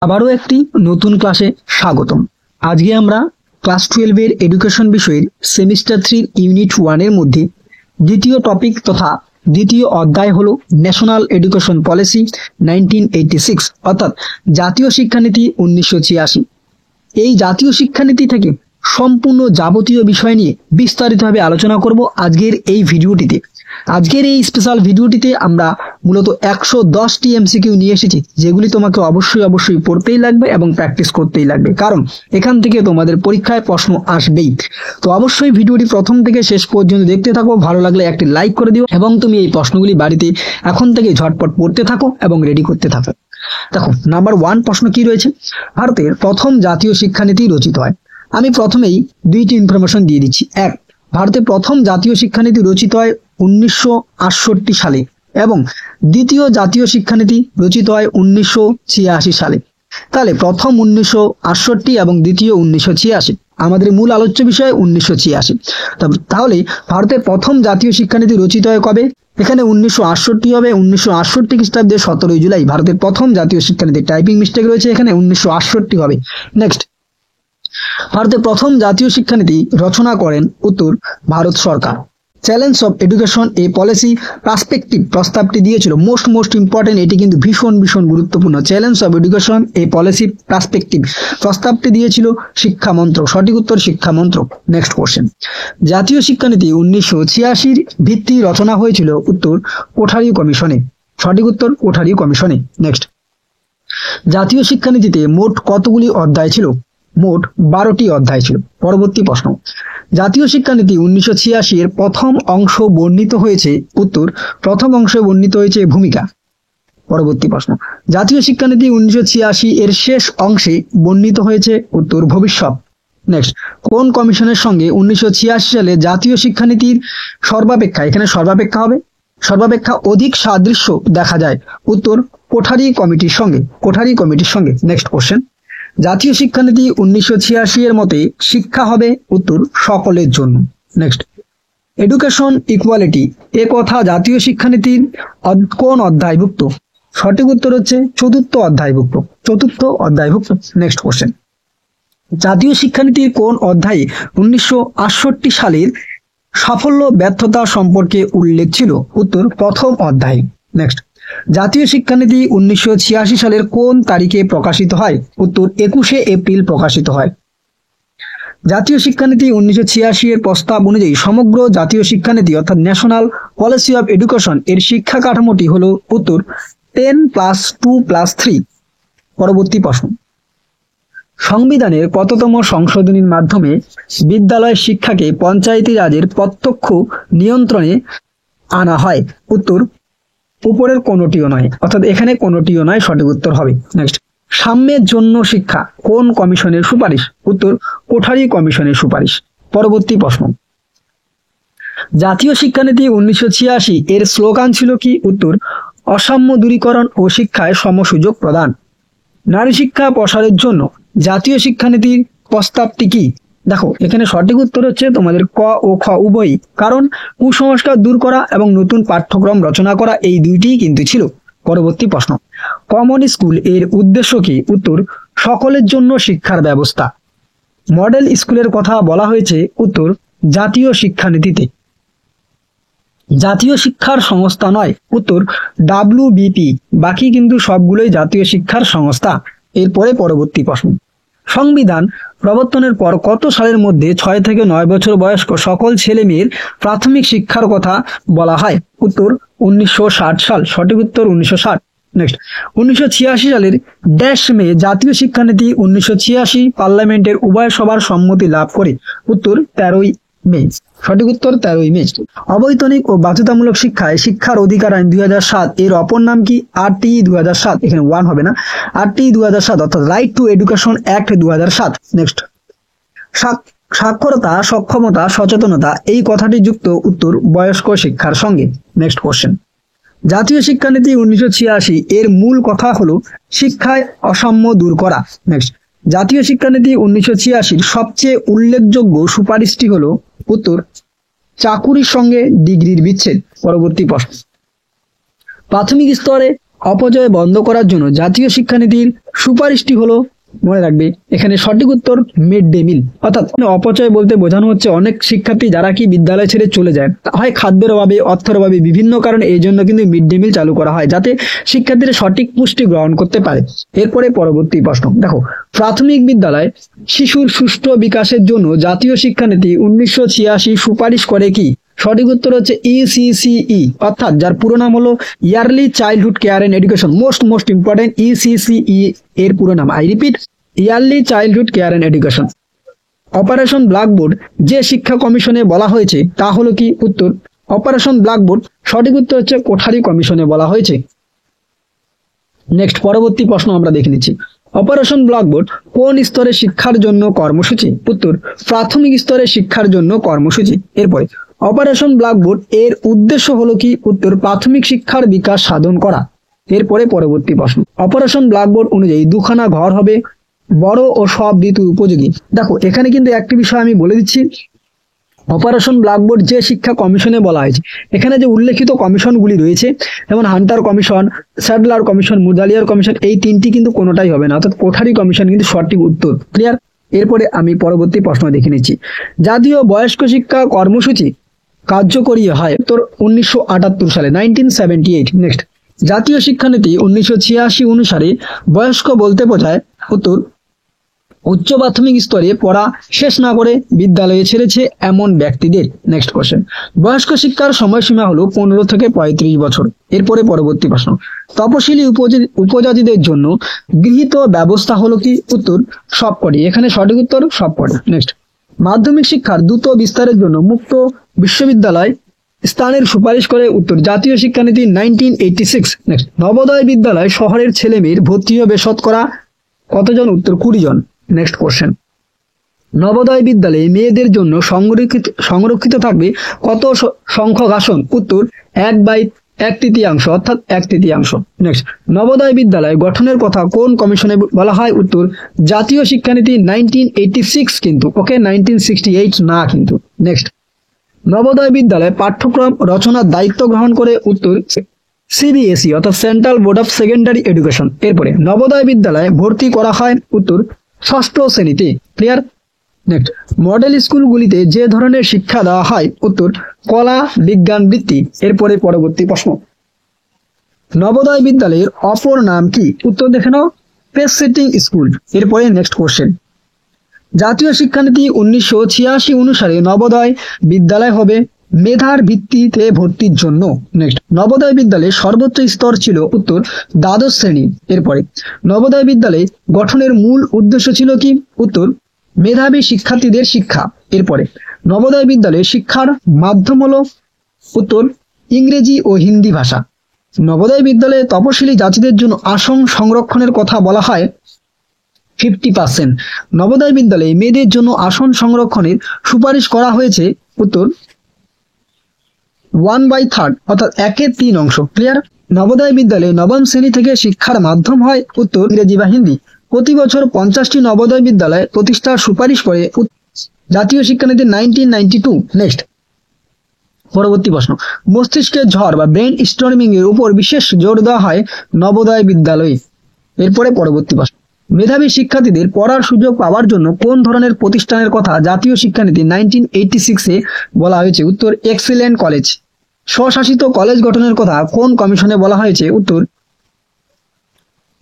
আবারও একটি নতুন ক্লাসে স্বাগতম। আজকে আমরা ক্লাস 12 এর এডুকেশন বিষয়ের সেমিস্টার 3 ইউনিট 1 এর মধ্যে দ্বিতীয় টপিক তথা দ্বিতীয় অধ্যায় হলো ন্যাশনাল এডুকেশন পলিসি 1986 অর্থাৎ জাতীয় শিক্ষানীতি 1986। এই জাতীয় শিক্ষানীতি থেকে সম্পূর্ণ যাবতীয় বিষয় নিয়ে বিস্তারিতভাবে আলোচনা করব আজকের এই ভিডিওটিতে। আজকের এই স্পেশাল ভিডিওটিতে আমরা মূলত 110টি এমসিকিউ নিয়ে এসেছি, যেগুলি তোমাকে অবশ্যই পড়তেই লাগবে এবং প্র্যাকটিস করতেই লাগবে, কারণ এখান থেকে তোমাদের পরীক্ষায় প্রশ্ন আসবেই। তো অবশ্যই ভিডিওটি প্রথম থেকে শেষ পর্যন্ত দেখতে থাকো। ভালো লাগলে একটি লাইক করে দিও এবং তুমি এই প্রশ্নগুলি বাড়িতে এখন থেকে ঝটপট পড়তে থাকো এবং রেডি করতে থাকো। দেখো, নাম্বার 1 প্রশ্ন কি রয়েছে? ভারতের প্রথম জাতীয় শিক্ষানীতি রচিত হয়। আমি প্রথমেই দুইটি ইনফরমেশন দিয়ে দিচ্ছি। এক, ভারতের প্রথম জাতীয় শিক্ষানীতি রচিত হয় 1968 সালে এবং দ্বিতীয় জাতীয় শিক্ষানীতি রচিত হয় 1986 সালে। তাহলে প্রথম 1968 এবং দ্বিতীয় 1986। আমাদের মূল আলোচ্য বিষয় 1986। তাহলে ভারতের প্রথম জাতীয় শিক্ষানীতি রচিত হয় কবে? এখানে 1968 হবে। 1968 খ্রিস্টাব্দে 17 জুলাই ভারতের প্রথম জাতীয় শিক্ষানীতি। টাইপিং মিস্টেক রয়েছে, এখানে 1968 হবে। নেক্সট, ভারতের প্রথম জাতীয় শিক্ষানীতি রচনা করেন উত্তর ভারত সরকার। Challenge of education a policy perspective প্রস্তাবটি দিয়েছিল। মোস্ট ইম্পর্টেন্ট, এটি কিন্তু ভীষণ গুরুত্বপূর্ণ। Challenge of education a policy perspective প্রস্তাবটি দিয়েছিল শিক্ষা মন্ত্রক। সঠিক উত্তর শিক্ষা মন্ত্রক। নেক্সট কোশ্চেন, জাতীয় শিক্ষানীতি 1986 ভিত্তি রচনা হয়েছিল উত্তর কোঠারি কমিশনে। সঠিক উত্তর কোঠারি কমিশনে। নেক্সট, জাতীয় শিক্ষানীতিতে মোট কতগুলি অধ্যায় ছিল? মোট 12টি অধ্যায় ছিল। পরবর্তী প্রশ্ন, জাতীয় শিক্ষানীতি 1986 এর প্রথম অংশ বর্ণিত হয়েছে উত্তর প্রথম অংশে বর্ণিত হয়েছে ভূমিকা। পরবর্তী প্রশ্ন, জাতীয় শিক্ষানীতি 1986 এর শেষ অংশে বর্ণিত হয়েছে উত্তর ভবিষ্যৎ। নেক্সট, কোন কমিশনের সঙ্গে 1986 সালে জাতীয় শিক্ষানীতির সর্বাপেক্ষা, এখানে সর্বাপেক্ষা হবে, সর্বাপেক্ষা অধিক সাদৃশ্য দেখা যায়? উত্তর কোঠারি কমিটির সঙ্গে। কোঠারি কমিটির সঙ্গে। নেক্সট কোশ্চেন, জাতীয় শিক্ষানীতি 1986 এর মতে শিক্ষা হবে উত্তর সকলের জন্য। নেক্সট, এডুকেশন ইকুয়ালিটি এ কথা জাতীয় শিক্ষানীতির কোন অধ্যায়ভুক্ত? সঠিক উত্তর হচ্ছে চতুর্থ অধ্যায়ভুক্ত। চতুর্থ অধ্যায়ভুক্ত। নেক্সট কোশ্চেন, জাতীয় শিক্ষানীতির কোন অধ্যায়ে 1968 সালের সাফল্য ব্যর্থতা সম্পর্কে উল্লেখ ছিল? উত্তর প্রথম অধ্যায়। নেক্সট, জাতীয় শিক্ষানীতি 1986 সালের কোন তারিখে প্রকাশিত হয়? উত্তর 21শে এপ্রিল প্রকাশিত হয়। জাতীয় শিক্ষানীতি 1986 এর প্রস্তাব অনুযায়ী সমগ্র জাতীয় শিক্ষানীতি অর্থাৎ ন্যাশনাল পলিসি অফ এডুকেশন এর শিক্ষা কাঠামোটি হলো উত্তর 10+2+3। পরবর্তী প্রশ্ন, সংবিধানের কততম সংশোধনীর মাধ্যমে বিদ্যালয় শিক্ষাকে পঞ্চায়েতি রাজের প্রত্যক্ষ নিয়ন্ত্রণে আনা হয়? উত্তর উপরের কোনটিও নয়, অর্থাৎ এখানে কোনটিও নয়। সঠিক উত্তর হবে। নেক্সট, সাম্যের জন্য শিক্ষা কোন কমিশনের সুপারিশ? উত্তর কোঠারি কমিশনের সুপারিশ। পরবর্তী প্রশ্ন, জাতীয় শিক্ষানীতি 1986 এর স্লোগান ছিল কি? উত্তর অসাম্য দূরীকরণ ও শিক্ষায় সমসুযোগ প্রদান। নারী শিক্ষা প্রসারের জন্য জাতীয় শিক্ষানীতির প্রস্তাবটি কি? দেখো, এখানে সঠিক উত্তর হচ্ছে তোমাদের ক ও খ উভয়ই, কারণ কুসংস্কার দূর করা এবং নতুন পাঠ্যক্রম রচনা করা এই দুইটিই কিন্তু ছিল। পরবর্তী প্রশ্ন, কমন স্কুল এর উদ্দেশ্য কি? উত্তর সকলের জন্য শিক্ষার ব্যবস্থা। মডেল স্কুলের কথা বলা হয়েছে উত্তর জাতীয় শিক্ষানীতিতে। জাতীয় শিক্ষার সংস্থা নয়, উত্তর WBP। বাকি কিন্তু সবগুলোই জাতীয় শিক্ষার সংস্থা। এরপরে পরবর্তী প্রশ্ন, সংবিধান প্রবর্তনের পর কত সালের মধ্যে 6 থেকে 9 বছর বয়স্ক সকল ছেলে মেয়ের প্রাথমিক শিক্ষার কথা বলা হয়? উত্তর 1960 সাল। সঠিক উত্তর 1960। নেক্সট, 1986 সালের ড্যাশ মে জাতীয় শিক্ষানীতি 1986 পার্লামেন্টের উভয় সভার সম্মতি লাভ করে? উত্তর 13ই মে। সঠিক উত্তর 13ই মে। অবৈতনিক ও বাধ্যতামূলক শিক্ষায় শিক্ষার অধিকার আইন 2007 এর অপর নাম কি? RTE 2007। এখানে 1 হবে না, RTE 2007 অর্থাৎ right two education act 2007। Next, সাক্ষরতা, সক্ষমতা, সচেতনতা এই কথাটি যুক্ত উত্তর বয়স্ক শিক্ষার সঙ্গে। নেক্সট কোশ্চেন, জাতীয় শিক্ষানীতি 1986 এর মূল কথা হলো শিক্ষায় অসাম্য দূর করা। নেক্সট, জাতীয় শিক্ষানীতি 1986 সবচেয়ে উল্লেখযোগ্য সুপারিশটি হলো উত্তর চাকুরির সঙ্গে ডিগ্রির বিচ্ছেদ। পরবর্তী প্রশ্ন, প্রাথমিক স্তরে অপচয় বন্ধ করার জন্য জাতীয় শিক্ষানীতির সুপারিশটি হলো, মনে রাখবে এখানে সঠিক উত্তর মিড ডে মিল। অর্থাৎ অপচয় বলতে বোঝানো হচ্ছে অনেক শিক্ষার্থী যারা কি বিদ্যালয় ছেড়ে চলে যায়, হয় খাদ্যের অভাবে, অর্থের অভাবে, বিভিন্ন কারণে, এই জন্য কিন্তু মিড ডে মিল চালু করা হয় যাতে শিক্ষার্থীরা সঠিক পুষ্টি গ্রহণ করতে পারে। এরপরে পরবর্তী প্রশ্ন দেখো, প্রাথমিক বিদ্যালয় শিশুর সুষ্ঠু বিকাশের জন্য জাতীয় শিক্ষানীতি 1986 সুপারিশ করে কি? সঠিক উত্তর হচ্ছে ECCE, অর্থাৎ যার পুরো নাম হলো early childhood care and education. Most important, ECCE এর পুরো নাম, I repeat, early childhood care and education. Operation blackboard যে শিক্ষা কমিশনে বলা হয়েছে তা হলো কি? উত্তর অপারেশন ব্ল্যাকবোর্ড। সঠিক উত্তর হচ্ছে কোঠারি কমিশনে বলা হয়েছে। নেক্সট পরবর্তী প্রশ্ন আমরা দেখে নিচ্ছি, অপারেশন ব্ল্যাকবোর্ড কোন স্তরে শিক্ষার জন্য কর্মসূচি? উত্তর প্রাথমিক স্তরে শিক্ষার জন্য কর্মসূচি। এরপরে অপারেশন ব্ল্যাকবোর্ড এর উদ্দেশ্য হলো কি? উত্তর প্রাথমিক শিক্ষার বিকাশ সাধন করা। এরপরে পরবর্তী প্রশ্ন, অপারেশন ব্ল্যাকবোর্ড অনুযায়ী দুখানা ঘর হবে বড় ও সব ঋতু উপযোগী। দেখো এখানে কিন্তু একটি বিষয় আমি বলে দিচ্ছি, অপারেশন ব্ল্যাকবোর্ড যে শিক্ষা কমিশনে বলা হয়েছে, এখানে যে উল্লেখিত কমিশনগুলি রয়েছে, যেমন Hunter commission, Sadler commission, Mudaliar commission, এই তিনটি কিন্তু কোনোটাই হবে না, অর্থাৎ কোঠারি কমিশন কিন্তু সঠিক উত্তর। ক্লিয়ার? এরপরে আমি পরবর্তী প্রশ্ন দেখে নিচ্ছি, জাতীয় বয়স্ক শিক্ষা কর্মসূচি কার্যকরী হয় তোর 1978 সালে, 1978। নেক্সট, জাতীয় শিক্ষানীতি 1986 অনুসারে বয়স্ক বলতে বোঝায়? উত্তর উচ্চ প্রাথমিক স্তরে পড়া শেষ না করে বিদ্যালয়ে ছেড়েছে এমন ব্যক্তিদের। নেক্সট কোশ্চেন, বয়স্ক শিক্ষার সময়সীমা হলো 15 থেকে 35 বছর। এরপরে পরবর্তী প্রশ্ন, তপশিলি উপজাতিদের জন্য গৃহীত ব্যবস্থা হলো কি? উত্তর সবকটি। এখানে সঠিক উত্তর সবকটি। নেক্সট, মাধ্যমিক শিক্ষার দ্রুত বিস্তারের জন্য মুক্ত বিশ্ববিদ্যালয় স্থানের সুপারিশ করে? উত্তর জাতীয় শিক্ষানীতি 1986। নেক্সট, নবোদয় বিদ্যালয় শহরের ছেলেমেয়ের ভর্তি হবে শতকরা কতজন? উত্তর 20 জন। নেক্সট কোশ্চেন, নবোদয় বিদ্যালয়ে মেয়েদের জন্য সংরক্ষিত থাকবে কত সংখ্যক আসন? উত্তর 1/3, অর্থাৎ 1/3। নেক্সট, নবোদয় বিদ্যালয় গঠনের কথা কোন কমিশনে বলা হয়? উত্তর জাতীয় শিক্ষানীতি 1986 কিন্তু, ওকে 1968 না কিন্তু। নেক্সট, নবোদয় বিদ্যালয় পাঠ্যক্রম রচনার দায়িত্ব গ্রহণ করে? উত্তর CBSE, অর্থাৎ central board of secondary education. এরপরে নবোদয় বিদ্যালয়ে ভর্তি করা হয়? উত্তর 6ষ্ঠ শ্রেণীতে। ক্লিয়ার? নেক্সট, মডেল স্কুলগুলিতে যে ধরনের শিক্ষা দেওয়া হয়? উত্তর কলা বিজ্ঞান বৃত্তি। এরপরে পরবর্তী প্রশ্ন, নবোদয় বিদ্যালয়ের অপর নাম কি? উত্তর দেখে নাও, পেস সেটিং স্কুল। এরপরে নেক্সট কোশ্চেন, জাতীয় শিক্ষানীতি 1986 অনুসারে নবোদয় বিদ্যালয় হবে মেধার ভিত্তিতে ভর্তির জন্য। নেক্সট, নবোদয় বিদ্যালয়ে সর্বোচ্চ স্তর ছিল? উত্তর দ্বাদশ শ্রেণী। এরপরে নবোদয় বিদ্যালয় গঠনের মূল উদ্দেশ্য ছিল কি? উত্তর মেধাবী শিক্ষার্থীদের শিক্ষা। এরপরে নবোদয় বিদ্যালয়ে শিক্ষার মাধ্যম হলো? উত্তর ইংরেজি ও হিন্দি ভাষা। নবোদয় বিদ্যালয়ে তপশিলি জাতিদের জন্য আসন সংরক্ষণের কথা বলা হয় 50%। নবোদয় বিদ্যালয়ে মেয়েদের জন্য আসন সংরক্ষণের সুপারিশ করা হয়েছে? উত্তর 1/3, অর্থাৎ 1/3। ক্লিয়ার? নবোদয় বিদ্যালয়ে নবম শ্রেণী থেকে শিক্ষার মাধ্যম হয়? উত্তর ইংরেজি বা হিন্দি। প্রতি বছর 50টি নবোদয় বিদ্যালয় প্রতিষ্ঠার সুপারিশ করে জাতীয় শিক্ষানীতি 1992। নেক্সট, পরবর্তী প্রশ্ন, মস্তিষ্কের ঝড় বা ব্রেন স্টর্মিং এর উপর বিশেষ জোর দেওয়া হয় নবোদয় বিদ্যালয়ে। এরপরে পরবর্তী প্রশ্ন, মেধাবী শিক্ষার্থীদের পড়ার সুযোগ পাওয়ার জন্য কোন ধরনের প্রতিষ্ঠানের কথা জাতীয় শিক্ষানীতি 1986 বলা হয়েছে? উত্তর এক্সিলেন্ট কলেজ। স্বশাসিত কলেজ গঠনের কথা কোন কমিশনে বলা হয়েছে? উত্তর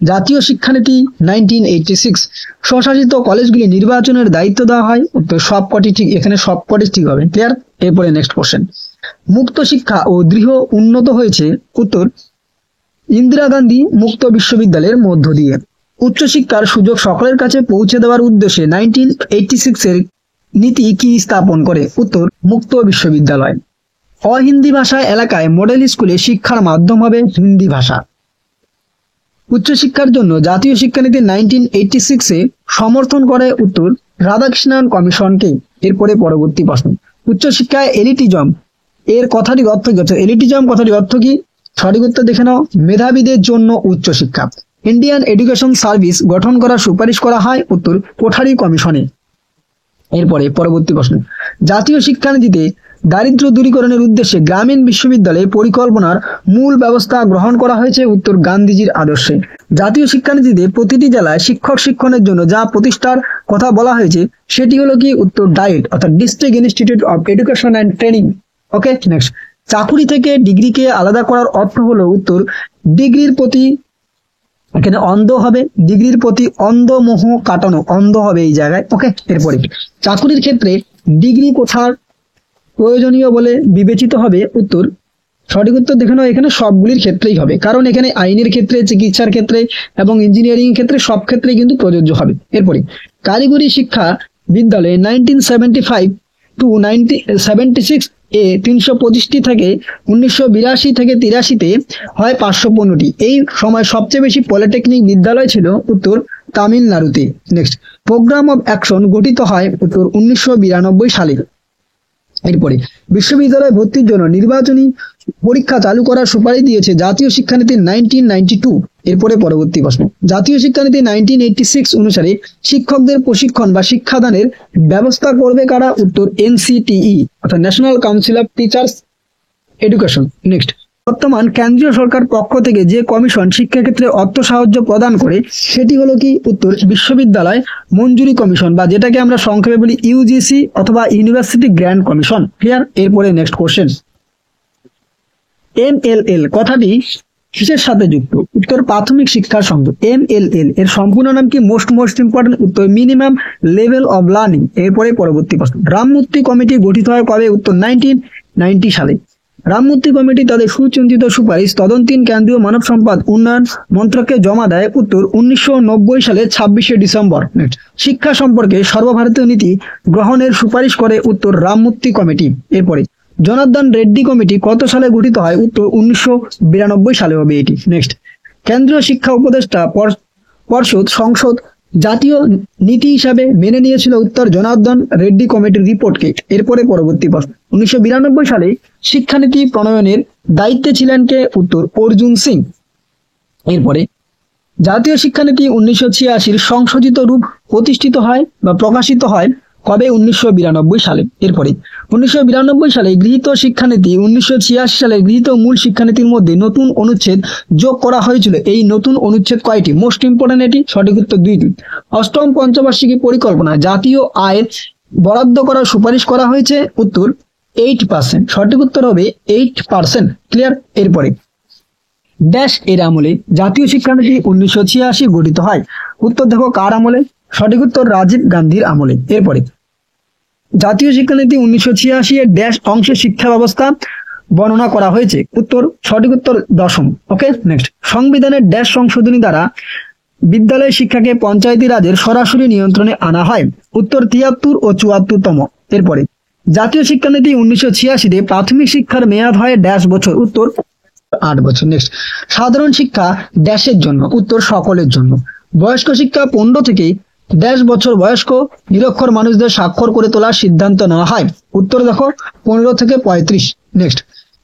জাতীয় শিক্ষানীতি 1986। স্বশাসিত কলেজগুলি নির্বাচনের দায়িত্ব দেওয়া হয়? উত্তর সবকটি ঠিক। এখানে সবকটি ঠিক হবে। ক্লিয়ার? এরপরে নেক্সট কোশ্চেন, মুক্ত শিক্ষা ও দৃঢ় উন্নত হয়েছে? উত্তর ইন্দিরা গান্ধী মুক্ত বিশ্ববিদ্যালয়ের মধ্য দিয়ে। উচ্চশিক্ষার সুযোগ সকলের কাছে পৌঁছে দেওয়ার উদ্দেশ্যে 1986 এর নীতি কি স্থাপন করে? উত্তর মুক্ত বিশ্ববিদ্যালয়। অহিন্দি ভাষা এলাকায় মডেল স্কুলে শিক্ষার মাধ্যম হবে হিন্দি ভাষা। উচ্চশিক্ষার জন্য জাতীয় শিক্ষানীতি 1986 সমর্থন করে? উত্তর রাধাকৃষ্ণন কমিশনকে। এরপরে পরবর্তী প্রশ্ন, উচ্চশিক্ষায় এলিটিজম এর কথাটির অর্থ কি? এলিটিজম কথাটির অর্থ কি? সঠিক উত্তর দেখে নাও, মেধাবীদের জন্য উচ্চশিক্ষা। ইন্ডিয়ান এডুকেশন সার্ভিস গঠন করার সুপারিশ করা হয়? উত্তর কোঠারি কমিশনে। এরপরে পরবর্তী প্রশ্ন, জাতীয় শিক্ষানীতিতে দারিদ্র দূরীকরণের উদ্দেশ্যে গ্রামীণ বিশ্ববিদ্যালয়ে পরিকল্পনার মূল ব্যবস্থা গ্রহণ করা হয়েছে উত্তর গান্ধীজির আদর্শে। জাতীয় শিক্ষানীতিতে প্রতিটি জেলায় শিক্ষক শিক্ষণের জন্য যা প্রতিষ্ঠার কথা বলা হয়েছে সেটি হলো কি উত্তর ডায়েট অর্থাৎ district institute of education and training. Okay, next, চাকুরি থেকে ডিগ্রিকে আলাদা করার অর্থ হলো উত্তর ডিগ্রির প্রতি, এখানে অন্ধ হবে, ডিগ্রির প্রতি অন্ধ মোহ কাটানো, অন্ধ হবে এই জায়গায়। ওকে, এরপরে চাকুরির ক্ষেত্রে ডিগ্রি কোথার প্রয়োজনীয় বলে বিবেচিত হবে উত্তর, সঠিক উত্তর দেখে নাও, এখানে সবগুলির ক্ষেত্রেই হবে, কারণ এখানে আইনের ক্ষেত্রে, চিকিৎসার ক্ষেত্রে এবং ইঞ্জিনিয়ারিং ক্ষেত্রে সব ক্ষেত্রেই কিন্তু প্রযোজ্য হবে। এরপরে কারিগরি শিক্ষা বিদ্যালয়ে 1975 টু 1976 এ 325টি থেকে 1982 থেকে 83-তে হয় 515টি। এই সময় সবচেয়ে বেশি পলিটেকনিক বিদ্যালয় ছিল উত্তর তামিলনাড়ুতে। নেক্সট, প্রোগ্রাম অফ অ্যাকশন গঠিত হয় উত্তর 1992 সালে। এরপরে বিশ্ববিদ্যালয় ভর্তির জন্য নির্বাচনী পরীক্ষা চালু করার সুপারিশ দিয়েছে জাতীয় শিক্ষানীতি 1992। এরপরে পরবর্তী প্রশ্ন, জাতীয় শিক্ষানীতি 1986 অনুসারে শিক্ষকদের প্রশিক্ষণ বা শিক্ষাদানের ব্যবস্থা করবে কারা? উত্তর এনসিটিই অর্থাৎ national council of teachers education. Next, বর্তমান কেন্দ্রীয় সরকার পক্ষ থেকে যে কমিশন শিক্ষাক্ষেত্রে অর্থ সাহায্য প্রদান করে সেটি হলো কি উত্তর বিশ্ববিদ্যালয় মঞ্জুরি কমিশন, বা যেটাকে আমরা সংক্ষেপে বলি ইউজিসি অথবা ইউনিভার্সিটি গ্র্যান্ট কমিশন। ক্লিয়ার? এরপরে নেক্সট কোশ্চেন, এমএলএল কথাটি কিসের সাথে যুক্ত? উত্তর প্রাথমিক শিক্ষার সঙ্গে। এমএলএল এর সম্পূর্ণ নাম কি? মোস্ট ইম্পর্টেন্ট উত্তর মিনিমাম লেভেল অফ লার্নিং। এরপরে পরবর্তী প্রশ্ন, রামমূর্তি কমিটি গঠিত হয় কবে? উত্তর 1990 সালে। রামমূর্তি কমিটি তাদের সুচিন্তিত সুপারিশ তদন্তীন কেন্দ্রীয় মানব সম্পদ উন্নয়ন মন্ত্রককে জমা দেয় উত্তর 1990 সালের 26শে ডিসেম্বর। শিক্ষা সম্পর্কে সর্বভারতীয় নীতি গ্রহণের সুপারিশ করে উত্তর রামমূর্তি কমিটি। এরপরে জনার্দন রেড্ডি কমিটি কত সালে গঠিত হয়? উত্তর 1992 সালে হবে এটি। নেক্সট, কেন্দ্রীয় শিক্ষা উপদেষ্টা পর্ষদ সংসদ জাতীয় নীতি হিসাবে মেনে নিয়েছিল উত্তর জনার্দন রেড্ডি কমিটির রিপোর্টকে। এরপরে পরবর্তী প্রশ্ন, 1992 সালে শিক্ষানীতি প্রণয়নের দায়িত্বে ছিলেন কে? উত্তর অর্জুন সিং। এরপরে জাতীয় শিক্ষানীতি 1986 সংশোধিত রূপ প্রতিষ্ঠিত হয় বা প্রকাশিত হয় কবে? 1992 সালে। এরপরে 1992 সালে গৃহীত শিক্ষানীতি 1986 সালে গৃহীত মূল শিক্ষানীতির মধ্যে নতুন অনুচ্ছেদ যোগ করা হয়েছিল। এই নতুন অনুচ্ছেদ কয়টি? মোস্ট ইম্পর্টেন্ট এটি, সঠিক উত্তর 2টি। অষ্টম পঞ্চবার্ষিকী পরিকল্পনা জাতীয় আয়ের বরাদ্দ করার সুপারিশ করা হয়েছে উত্তর 8%, সঠিক উত্তর হবে 8%। ক্লিয়ার? এরপরে ড্যাশ এর আমলে জাতীয় শিক্ষানীতি 1986 গঠিত হয়? উত্তর দেখো কার আমলে? সঠিক উত্তর রাজীব গান্ধীর আমলে। এরপরে জাতীয় শিক্ষানীতি 1986 এর ড্যাশ অংশের শিক্ষা ব্যবস্থা বর্ণনা করা হয়েছে? উত্তর সঠিক উত্তর 10ম। ওকে, নেক্সট, সংবিধানের ড্যাশ সংশোধনী দ্বারা বিদ্যালয় শিক্ষাকে পঞ্চায়েতি রাজের সরাসরি নিয়ন্ত্রণে আনা হয়? উত্তর 73 ও 74তম। এরপরে জাতীয় শিক্ষানীতি 1986-তে প্রাথমিক শিক্ষার মেয়াদ হয় ড্যাশ বছর? উত্তর 8 বছর। নেক্সট, সাধারণ শিক্ষা ড্যাশের জন্য? উত্তর সকলের জন্য। বয়স্ক শিক্ষা 15 থেকে ড্যাশ বছর বয়স্ক নিরক্ষর মানুষদের স্বাক্ষর করে তোলার সিদ্ধান্ত নেওয়া হয়? উত্তর দেখো 15 থেকে 35। নেক্সট,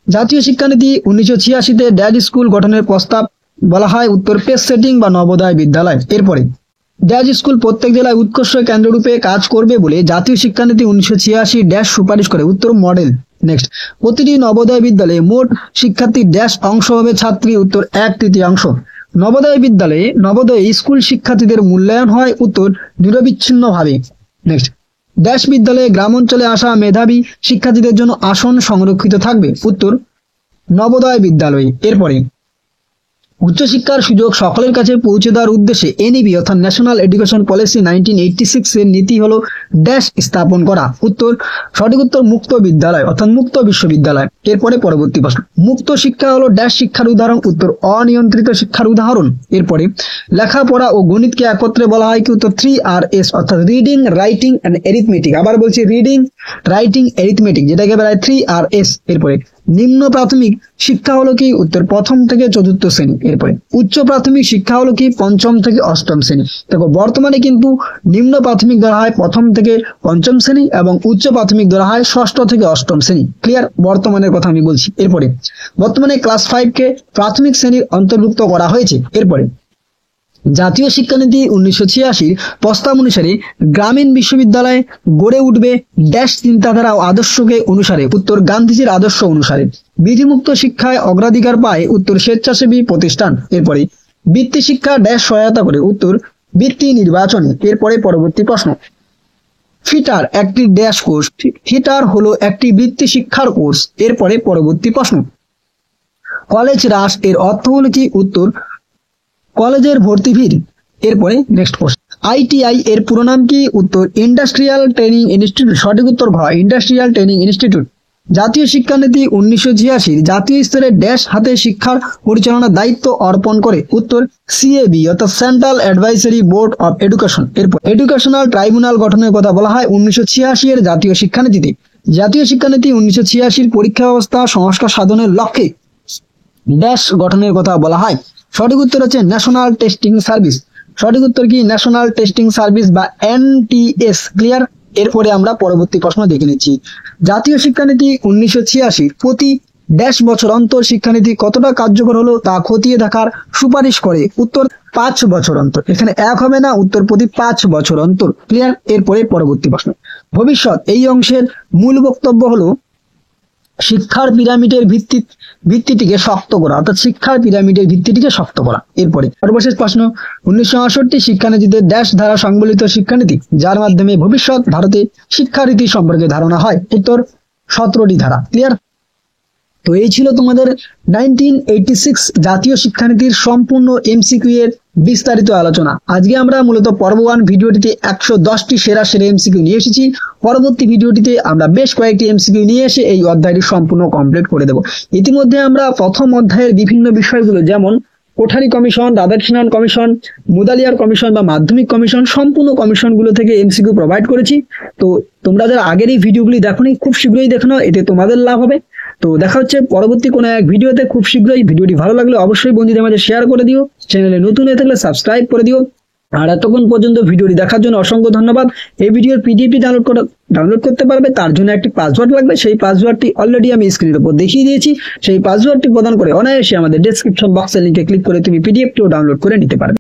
জাতীয় শিক্ষানীতি 1986-তে ড্যাশ স্কুল গঠনের প্রস্তাব বলা হয়? উত্তর পেস সেটিং বা নবোদয় বিদ্যালয়। এরপরে ড্যাশ স্কুল প্রত্যেক জেলায় উৎকর্ষ কেন্দ্ররূপে কাজ করবে বলে জাতীয় শিক্ষানীতি 1986 ড্যাশ সুপারিশ করে? উত্তর মডেল। নেক্সট, প্রতিটি নবোদয় বিদ্যালয়ে মোট শিক্ষার্থী ড্যাশ অংশ হবে ছাত্রী? উত্তর 1/3। নবোদয় বিদ্যালয়ে নবোদয় স্কুল শিক্ষার্থীদের মূল্যায়ন হয়? উত্তর নিরবিচ্ছিন্নভাবে। নেক্সট, ড্যাশ বিদ্যালয়ে গ্রাম অঞ্চলে আসা মেধাবী শিক্ষার্থীদের জন্য আসন সংরক্ষিত থাকবে? উত্তর নবোদয় বিদ্যালয়ে। এরপরে উচ্চশিক্ষার সুযোগ সকলের কাছে পৌঁছে দেওয়ার উদ্দেশ্যে এনইপি অর্থাৎ ন্যাশনাল এডুকেশন পলিসি 1986 এর নীতি হলো ড্যাশ স্থাপন করা? উত্তর সঠিক উত্তর মুক্ত বিদ্যালয় অর্থাৎ মুক্ত বিশ্ববিদ্যালয়। এরপরে পরবর্তী প্রশ্ন, মুক্ত শিক্ষা হলো ড্যাশ শিক্ষার উদাহরণ? উত্তর অনিয়ন্ত্রিত শিক্ষার উদাহরণ। এরপরে লেখাপড়া ও গণিতকে একত্রে বলা হয় কি? উত্তর 3Rs অর্থাৎ রিডিং রাইটিং এন্ড অ্যারিথমেটিক। আবার বলছি রিডিং রাইটিং অ্যারিথমেটিক, যেটাকে বলা হয় 3Rs। এরপরে নিম্ন প্রাথমিক শিক্ষা হলো কি? উত্তর 1ম থেকে 4র্থ শ্রেণী। এরপরে উচ্চ প্রাথমিক শিক্ষা হলো কি? 5ম থেকে 8ম শ্রেণী। দেখো বর্তমানে কিন্তু নিম্ন প্রাথমিক ধরা হয় 1ম থেকে 5ম শ্রেণী এবং উচ্চ প্রাথমিক ধরা হয় 6ষ্ঠ থেকে 8ম শ্রেণী। ক্লিয়ার? বর্তমানের কথা আমি বলছি। এরপরে বর্তমানে ক্লাস 5 কে প্রাথমিক শ্রেণীর অন্তর্ভুক্ত করা হয়েছে। এরপরে জাতীয় শিক্ষানীতি 1986 প্রস্তাব অনুসারে গ্রামীণ বিশ্ববিদ্যালয় গড়ে উঠবে ড্যাশ চিন্তাধারা ও আদর্শকে অনুসারে। উত্তর গান্ধীজির আদর্শ অনুসারে। বিধিমুক্ত শিক্ষায় অগ্রাধিকার পায়। উত্তর স্বেচ্ছাসেবি প্রতিষ্ঠান। এরপরে বৃত্তি শিক্ষা ড্যাশ সহায়তা করে। উত্তর বৃত্তি নির্বাচনে। এরপরে পরবর্তী প্রশ্ন, ফিটার একটি ড্যাশ কোর্স। ফিটার হলো একটি বৃত্তি শিক্ষার কোর্স। এরপরে পরবর্তী প্রশ্ন, কলেজ রাস এর অর্থ হলো কি? উত্তর কলেজের ভর্তি ভিড়। এরপরে নেক্সট প্রশ্ন, আইটিআই এর পুরো নাম কি? উত্তর ইন্ডাস্ট্রিয়াল ট্রেনিং ইনস্টিটিউট। সঠিক উত্তর ঘ, ইন্ডাস্ট্রিয়াল ট্রেনিং ইনস্টিটিউট। জাতীয় শিক্ষানীতি 1986 জাতীয় স্তরে ড্যাশ হাতে শিক্ষার পরিচালনার দায়িত্ব অর্পণ করে। উত্তর সিএবি অর্থাৎ central advisory board of education. এরপর এডুকেশনাল ট্রাইব্যুনাল গঠনের কথা বলা হয় 1986 এর জাতীয় শিক্ষানীতিতে। জাতীয় শিক্ষানীতি 1986 পরীক্ষা ব্যবস্থা সংস্কার সাধনের লক্ষ্যে ড্যাশ গঠনের কথা বলা হয়। সঠিক উত্তর হচ্ছে ন্যাশনাল টেস্টিং সার্ভিস। সঠিক উত্তর কি? ন্যাশনাল টেস্টিং সার্ভিস বা এনটিএস। ক্লিয়ার। এরপরে আমরা পরবর্তী প্রশ্ন দেখে নিচ্ছি, জাতীয় শিক্ষানীতি 1986 প্রতি ড্যাশ বছর অন্তর শিক্ষানীতি কতটা কার্যকর হলো তা খতিয়ে দেখার সুপারিশ করে। উত্তর 5 বছর অন্তর। এখানে এক হবে না, উত্তর প্রতি 5 বছর অন্তর। ক্লিয়ার। এরপরে পরবর্তী প্রশ্ন, ভবিষ্যৎ এই অংশের মূল বক্তব্য হলো শিক্ষার পিরামিডের ভিত্তিটিকে শক্ত করা, অর্থাৎ শিক্ষার পিরামিডের ভিত্তিটিকে শক্ত করা। এরপরে সর্বশেষ প্রশ্ন, 1968 শিক্ষানীতিতে ড্যাশ ধারা সংবলিত শিক্ষানীতি যার মাধ্যমে ভবিষ্যৎ ভারতে শিক্ষারীতি সম্পর্কে ধারণা হয়। উত্তর 17টি ধারা। ক্লিয়ার। তো এই ছিল তোমাদের 1986 জাতীয় শিক্ষানীতির সম্পূর্ণ এমসিকিউ এর বিস্তারিত আলোচনা। আজকে আমরা মূলত পর্ব 1 ভিডিওটিতে 110টি সেরা এমসিকিউ নিয়ে এসেছি। পরবর্তী ভিডিওটিতে আমরা বেশ কয়েকটি এমসিকিউ নিয়ে এসে এই অধ্যায়টি সম্পূর্ণ কমপ্লিট করে দেব। ইতিমধ্যে আমরা প্রথম অধ্যায়ের বিভিন্ন বিষয়গুলো যেমন Kothari commission, Radhakrishnan commission, Mudaliar commission বা মাধ্যমিক কমিশন, সম্পূর্ণ কমিশনগুলো থেকে এমসিকিউ প্রোভাইড করেছি। তো তোমরা যারা আগের এই ভিডিওগুলি দেখোনি খুব শীঘ্রই দেখে নাও, এতে তোমাদের লাভ হবে। তো দেখা হচ্ছে পরবর্তী কোনো এক ভিডিওতে খুব শীঘ্রই। ভিডিওটি ভালো লাগলে অবশ্যই বন্ধুদের মাঝে শেয়ার করে দিও, চ্যানেলে নতুন হয়ে থাকলে সাবস্ক্রাইব করে দিও। আর এতক্ষণ পর্যন্ত ভিডিওটি দেখার জন্য অসংখ্য ধন্যবাদ। এই ভিডিওর পিডিএফটি ডাউনলোড করতে পারবে, তার জন্য একটি পাসওয়ার্ড লাগবে। সেই পাসওয়ার্ডটি অলরেডি আমি স্ক্রিনের উপর দেখিয়ে দিয়েছি। সেই পাসওয়ার্ডটি প্রদান করে অনায়াসে আমাদের ডেসক্রিপশন বক্সের লিংকে ক্লিক করে তুমি পিডিএফটিও ডাউনলোড করে নিতে পারবে।